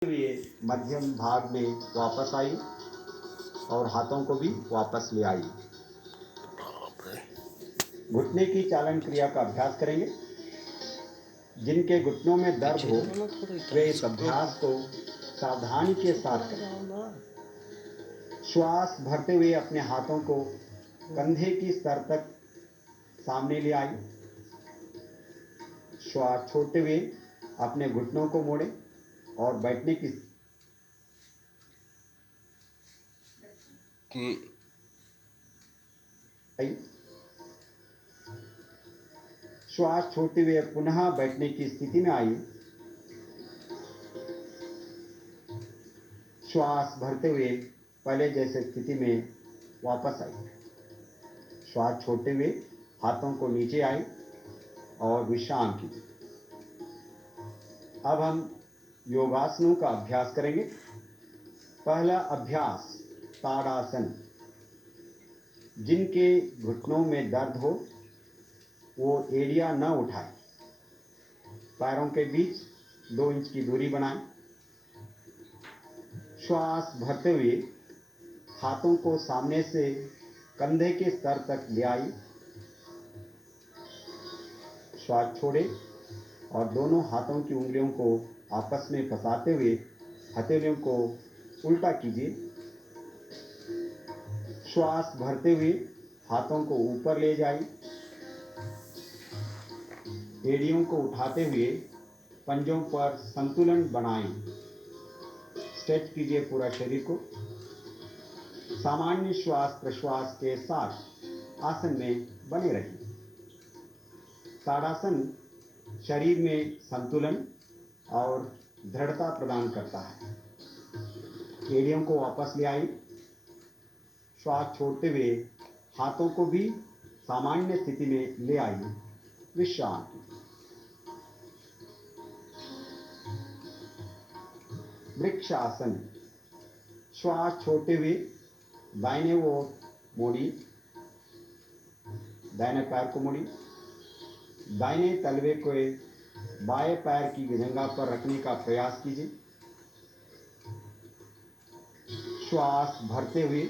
हुए मध्यम भाग में वापस आई और हाथों को भी वापस ले आई। घुटने की चालन क्रिया का अभ्यास करेंगे। जिनके घुटनों में दर्द हो वे इस अभ्यास को सावधानी के साथ करें। श्वास भरते हुए अपने हाथों को कंधे की स्तर तक सामने ले आई। श्वास छोड़ते हुए अपने घुटनों को मोड़ें और बैठने की श्वास छोड़ते हुए पुनः बैठने की स्थिति में आइए। श्वास भरते हुए पहले जैसे स्थिति में वापस आइए। श्वास छोड़ते हुए हाथों को नीचे आए और विश्राम कीजिए। अब हम योगासनों का अभ्यास करेंगे। पहला अभ्यास ताड़ासन। जिनके घुटनों में दर्द हो वो एड़ियां न उठाएं। पैरों के बीच 2 इंच की दूरी बनाएं। श्वास भरते हुए हाथों को सामने से कंधे के स्तर तक ले आई। श्वास छोड़ें और दोनों हाथों की उंगलियों को आपस में फंसाते हुए हथेलियों को उल्टा कीजिए। श्वास भरते हुए हाथों को ऊपर ले जाइए। एड़ियों को उठाते हुए पंजों पर संतुलन बनाएं। स्ट्रेच कीजिए पूरा शरीर को। सामान्य श्वास प्रश्वास के साथ आसन में बने रहिए। ताड़ासन शरीर में संतुलन और दृढ़ता प्रदान करता है। एड़ियों को वापस ले आई। श्वास छोड़ते हुए हाथों को भी सामान्य स्थिति में ले आइए। विश्राम। वृक्षासन। श्वास छोड़ते हुए दाहिने ओर मोड़ी। दाहिने पैर को मोड़ी। दाहिने तलवे को बाएं पैर की जंघा पर रखने का प्रयास कीजिए। श्वास भरते हुए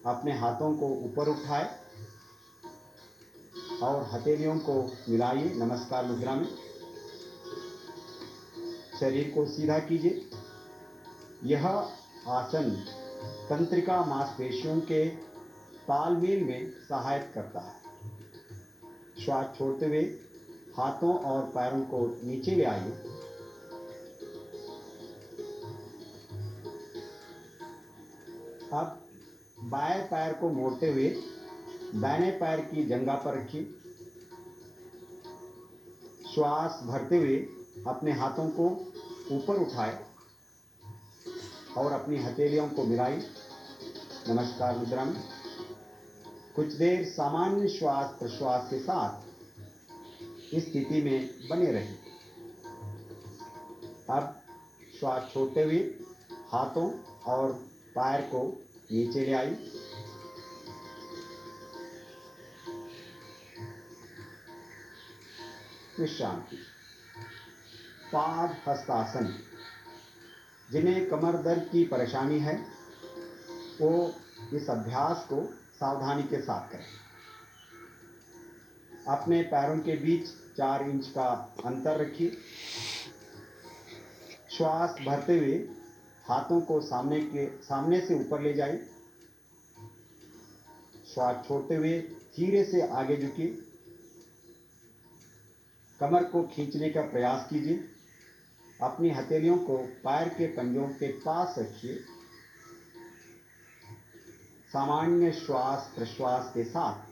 अपने हाथों को ऊपर उठाए और हथेलियों को मिलाइए नमस्कार मुद्रा में। शरीर को सीधा कीजिए। यह आसन तंत्रिका मांसपेशियों के तालमेल में सहायता करता है। श्वास छोड़ते हुए हाथों और पैरों को नीचे ले आइए। अब बाएं पैर को मोड़ते हुए दाहिने पैर की जंघा पर रखिए। श्वास भरते हुए अपने हाथों को ऊपर उठाए और अपनी हथेलियों को मिलाइए नमस्कार मुद्रा में। कुछ देर सामान्य श्वास प्रश्वास के साथ इस स्थिति में बने रहें। अब श्वास छोड़ते हुए हाथों और पैर को नीचे ले आई। विश्राम कीजिए। पाद हस्तासन। जिन्हें कमर दर्द की परेशानी है वो इस अभ्यास को सावधानी के साथ करें। अपने पैरों के बीच 4 इंच का अंतर रखिए। श्वास भरते हुए हाथों को सामने से ऊपर ले जाइए। श्वास छोड़ते हुए धीरे से आगे झुकिए। कमर को खींचने का प्रयास कीजिए। अपनी हथेलियों को पैर के पंजों के पास रखिए। सामान्य श्वास प्रश्वास के साथ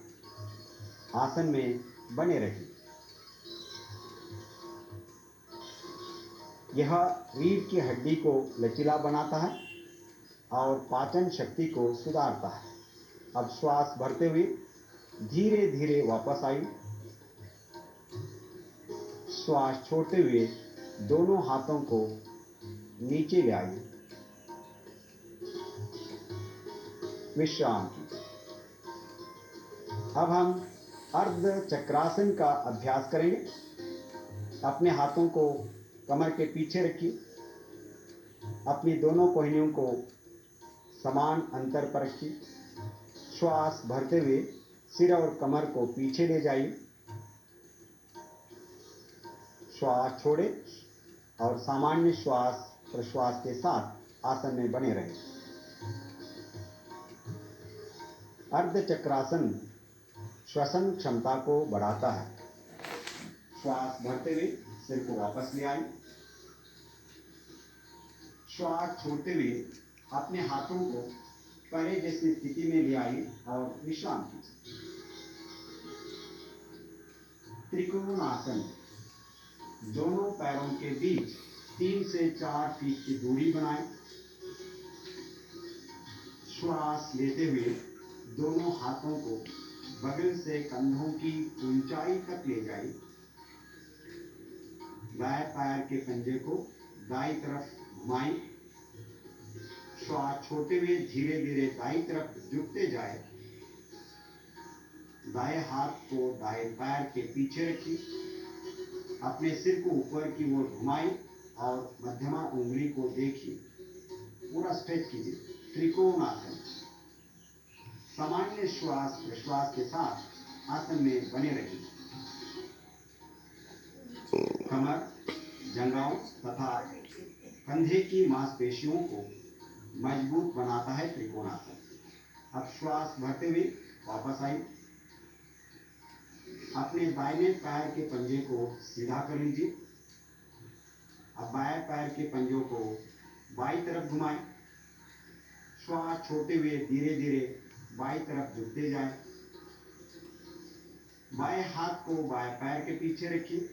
आसन में बने रहिए। यह रीढ़ की हड्डी को लचीला बनाता है और पाचन शक्ति को सुधारता है। अब श्वास भरते हुए धीरे धीरे वापस आई। श्वास छोड़ते हुए दोनों हाथों को नीचे ले आइए। विश्राम कीजिए। अब हम अर्ध चक्रासन का अभ्यास करेंगे। अपने हाथों को कमर के पीछे रखिए। अपनी दोनों कोहनियों को समान अंतर पर रखिए। श्वास भरते हुए सिर और कमर को पीछे ले जाइए। श्वास छोड़े और सामान्य श्वास प्रश्वास के साथ आसन में बने रहें। अर्ध चक्रासन श्वसन क्षमता को बढ़ाता है। श्वास भरते हुए सिर को वापस ले आए। श्वास छोड़ते हुए अपने हाथों को पहले जैसी स्थिति में ले आइए और विश्राम कीजिए। त्रिकोण आसन, दोनों पैरों के बीच 3 से 4 फीट की दूरी बनाएं। श्वास लेते हुए दोनों हाथों को बगल से कंधों की ऊंचाई तक ले जाइए। दाएं पैर के पंजे को दाईं तरफ घुमाएं। श्वास छोड़ते हुए धीरे धीरे दाईं तरफ झुकते जाए। दाएं हाथ को दाएं पैर के पीछे रखिए। अपने सिर को ऊपर की ओर घुमाएं और मध्यमा उंगली को देखिए। पूरा स्ट्रेच कीजिए। त्रिकोण आसन, सामान्य श्वास प्रश्वास के साथ आसन में बने रहिए। कमर, जंघाओं तथा कंधे की मांसपेशियों को मजबूत बनाता है त्रिकोणासन। अब श्वास भरते हुए वापस आइए। अपने दाहिने पैर के पंजे को सीधा कर लीजिए। अब बाएं पैर के पंजों को बाईं तरफ घुमाएं। श्वास छोड़ते हुए धीरे धीरे बाईं तरफ झुकते जाएं। बाएं हाथ को बाएं पैर के पीछे रखिए।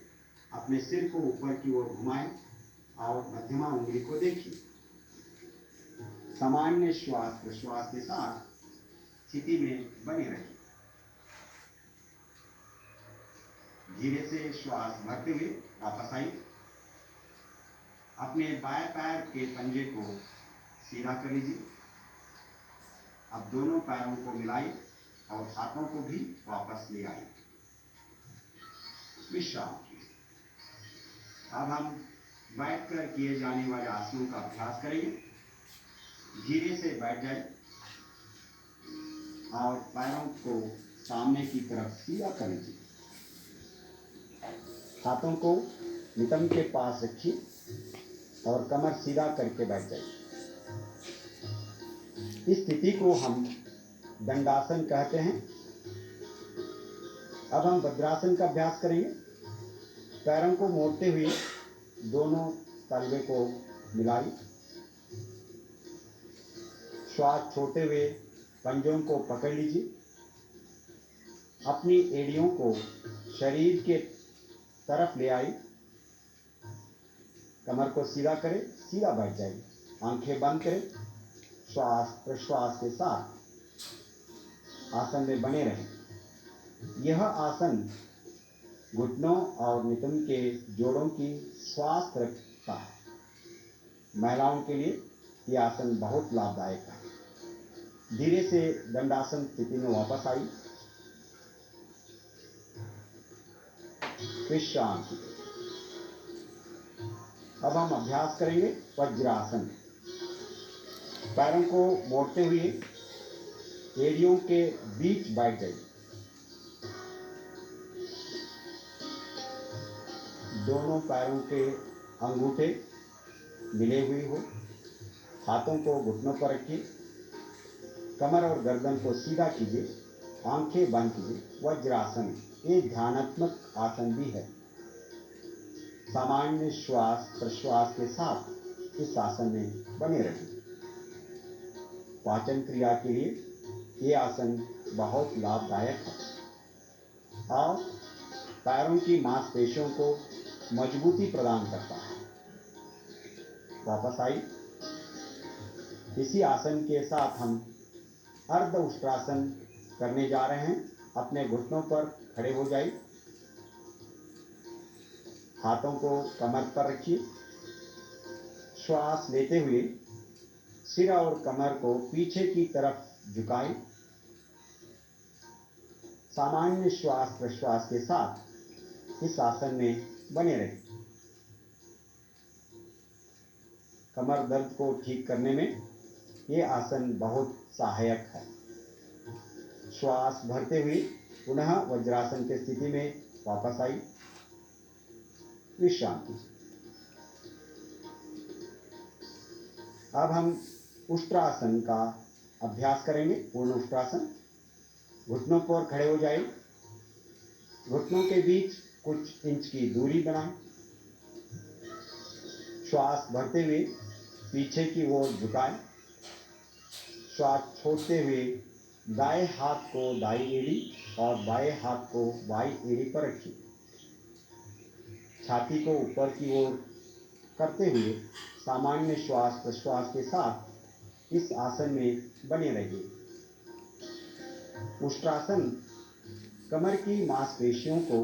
अपने सिर को ऊपर की ओर घुमाएं और मध्यमा उंगली को देखिए। सामान्य श्वास प्रश्वास के साथ स्थिति में बने रहिए। धीरे से श्वास भरते हुए वापस आइए। अपने बाएं पैर के पंजे को सीधा कर लीजिए। अब दोनों पैरों को मिलाइए और हाथों को भी वापस ले आइए। विश्राम। अब हम बैठकर किए जाने वाले आसनों का अभ्यास करेंगे। धीरे से बैठ जाए और पैरों को सामने की तरफ सीधा कर लीजिए। हाथों को नितंब के पास रखिए और कमर सीधा करके बैठ जाइए। इस स्थिति को हम दंडासन कहते हैं। अब हम वज्रासन का अभ्यास करेंगे। पैरों को मोड़ते हुए दोनों तलवे को मिलाइए। श्वास छोड़ते हुए पंजों को पकड़ लीजिए। अपनी एड़ियों को शरीर के तरफ ले आई। कमर को सीधा करें, सीधा बैठ जाइए। आंखें बंद करें। श्वास प्रश्वास के साथ आसन में बने रहें। यह आसन घुटनों और नितंब के जोड़ों की स्वास्थ्य रखता है। महिलाओं के लिए यह आसन बहुत लाभदायक है। धीरे से दंडासन स्थिति में वापस आई। विश्राम। अब हम अभ्यास करेंगे वज्रासन। पैरों को मोड़ते हुए एड़ियों के बीच बैठ जाइए। दोनों पैरों के अंगूठे मिले हुए हो। हाथों को घुटनों पर रखिए। कमर और गर्दन को सीधा कीजिए। आंखें बंद कीजिए। वज्रासन एक ध्यानात्मक आसन भी है। सामान्य श्वास प्रश्वास के साथ इस आसन में बने रहिए। पाचन क्रिया के लिए ये आसन बहुत लाभदायक है और पैरों की मांसपेशियों को मजबूती प्रदान करता है। वापस आई। इसी आसन के साथ हम अर्ध उष्ट्रासन करने जा रहे हैं। अपने घुटनों पर खड़े हो जाइए। हाथों को कमर पर रखिए। श्वास लेते हुए सिर और कमर को पीछे की तरफ झुकाएं। सामान्य श्वास प्रश्वास के साथ इस आसन में बने रहें। कमर दर्द को ठीक करने में ये आसन बहुत सहायक है। श्वास भरते हुए पुनः वज्रासन की स्थिति में वापस आई, विश्राम कीजिए। अब हम उष्ट्रासन का अभ्यास करेंगे। पूर्ण उष्ट्रासन। घुटनों पर खड़े हो जाइए। घुटनों के बीच कुछ इंच की दूरी बनाएं। श्वास भरते हुए पीछे की ओर झुकाएं। श्वास छोड़ते हुए दाएं हाथ को दाईं एड़ी और बाएं हाथ को बाईं एड़ी पर रखिए। छाती को ऊपर की ओर करते हुए सामान्य श्वास प्रश्वास के साथ इस आसन में बने रहिए। उष्ट्रासन कमर की मांसपेशियों को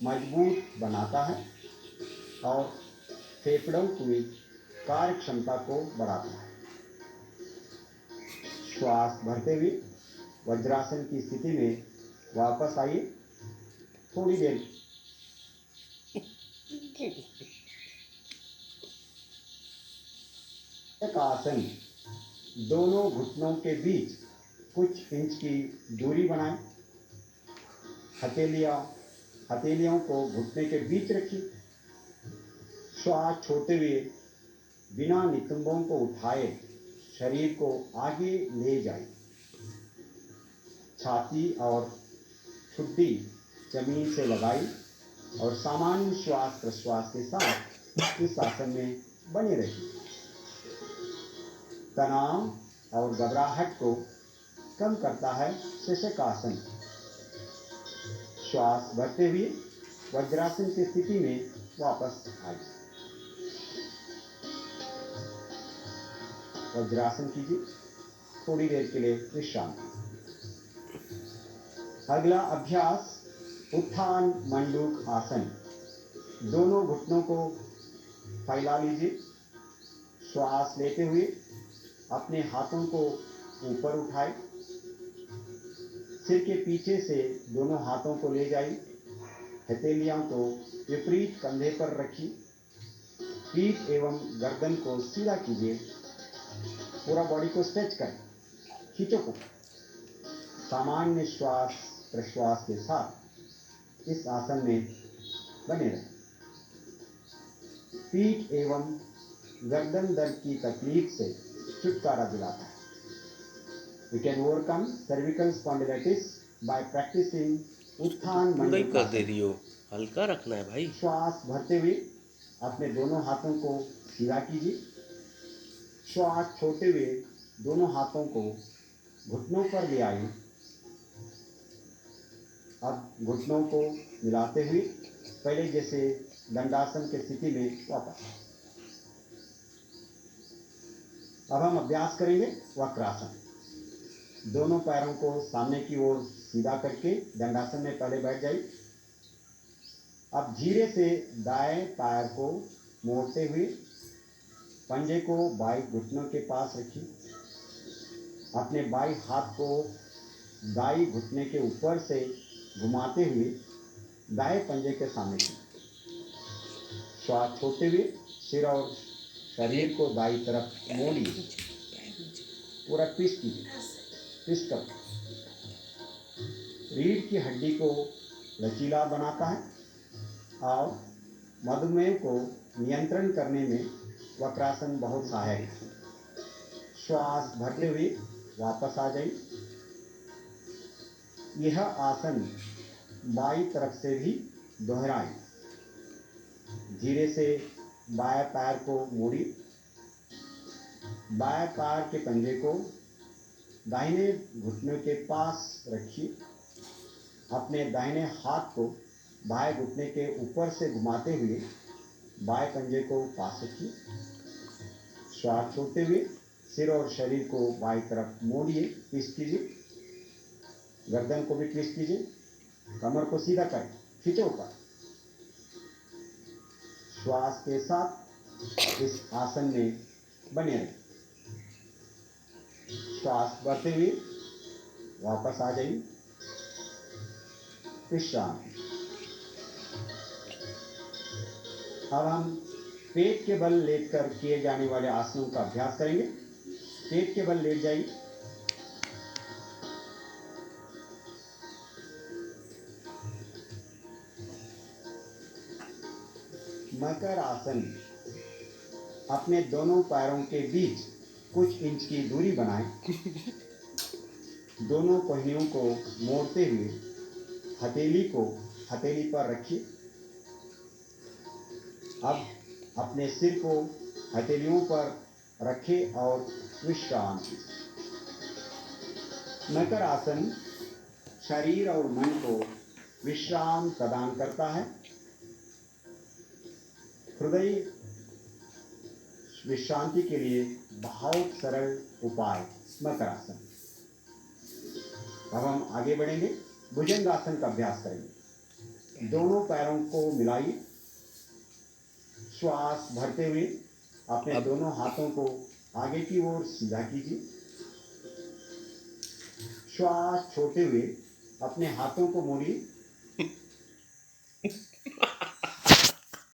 मजबूत बनाता है और फेफड़ों की कार्य क्षमता को बढ़ाता है। श्वास भरते हुए वज्रासन की स्थिति में वापस आइए। थोड़ी देर एक आसन। दोनों घुटनों के बीच कुछ इंच की दूरी बनाएं। हथेलियों को घुटने के बीच रखिए। श्वास छोड़ते हुए बिना नितंबों को उठाए शरीर को आगे ले जाए। छाती और ठुड्डी जमीन से लगाई और सामान्य श्वास प्रश्वास के साथ इस आसन में बने रहिए। तनाव और घबराहट को कम करता है शीर्षकासन। श्वास भरते हुए वज्रासन की स्थिति में वापस आइए। वज्रासन कीजिए। थोड़ी देर के लिए विश्राम। अगला अभ्यास उत्थान मंडूक आसन। दोनों घुटनों को फैला लीजिए। श्वास लेते हुए अपने हाथों को ऊपर उठाएं। सिर के पीछे से दोनों हाथों को ले जाइए। हथेलियों को विपरीत कंधे पर रखिए। पीठ एवं गर्दन को सीधा कीजिए। पूरा बॉडी को स्ट्रेच करें। खींचो को। सामान्य श्वास प्रश्वास के साथ इस आसन में बने रहें। पीठ एवं गर्दन दर्द की तकलीफ से छुटकारा दिलाता है। We can overcome cervical spondylitis by practicing उत्थान पूरा ही कर दे मंडूकासन। रही हो, हल्का रखना है भाई। श्वास भरते हुए अपने दोनों हाथों को सीधा कीजिए। श्वास छोड़ते हुए दोनों हाथों को घुटनों पर ले आइए। अब घुटनों को मिलाते हुए पहले जैसे दंडासन की स्थिति में वापस। अब हम अभ्यास करेंगे वक्रासन। दोनों पैरों को सामने की ओर सीधा करके दंडासन में पहले बैठ जाइए। अब धीरे से दाएं पैर को मोड़ते हुए पंजे को बाएं घुटनों के पास रखिए। अपने बाएं हाथ को दाएं घुटने के ऊपर से घुमाते हुए दाएं पंजे के सामने कीजिए। श्वास छोड़ते हुए सिर और शरीर को दाईं तरफ मोड़िए। पूरा ट्विस्ट कीजिए। ट्विस्ट करो। रीढ़ की हड्डी को लचीला बनाता है और मधुमेह को नियंत्रण करने में वक्रासन बहुत सहायक है। श्वास भरते हुए वापस आ जाइए। यह आसन बाईं तरफ से भी दोहराएं। धीरे से बाएं पैर को मोड़िए। बाएं पैर के पंजे को दाहिने घुटने के पास रखिए। अपने दाहिने हाथ को बाएं घुटने के ऊपर से घुमाते हुए बाएं पंजे को पास रखिए। श्वास छोड़ते हुए सिर और शरीर को बाईं तरफ मोड़िए। ट्विस्ट कीजिए। गर्दन को भी ट्विस्ट कीजिए। कमर को सीधा करें। खींचो ऊपर। श्वास के साथ इस आसन में बने रहें। श्वास भरते हुए वापस आ जाइए। विश्राम। अब हम पेट के बल लेटकर किए जाने वाले आसनों का अभ्यास करेंगे। पेट के बल लेट जाइए। मकर आसन। अपने दोनों पैरों के बीच कुछ इंच की दूरी बनाएं। दोनों पहियों को मोड़ते हुए हथेली को हथेली पर रखिए। अब अपने सिर को हथेलियों पर रखें और विश्राम कीजिए। मकर आसन शरीर और मन को विश्राम प्रदान करता है। हृदय विश्रांति के लिए बहुत सरल उपाय मकर आसन। अब हम आगे बढ़ेंगे, भुजंगासन का अभ्यास करेंगे। दोनों पैरों को मिलाइए। श्वास भरते हुए अपने दोनों हाथों को आगे की ओर सीधा कीजिए। श्वास छोड़ते हुए अपने हाथों को मोड़िए।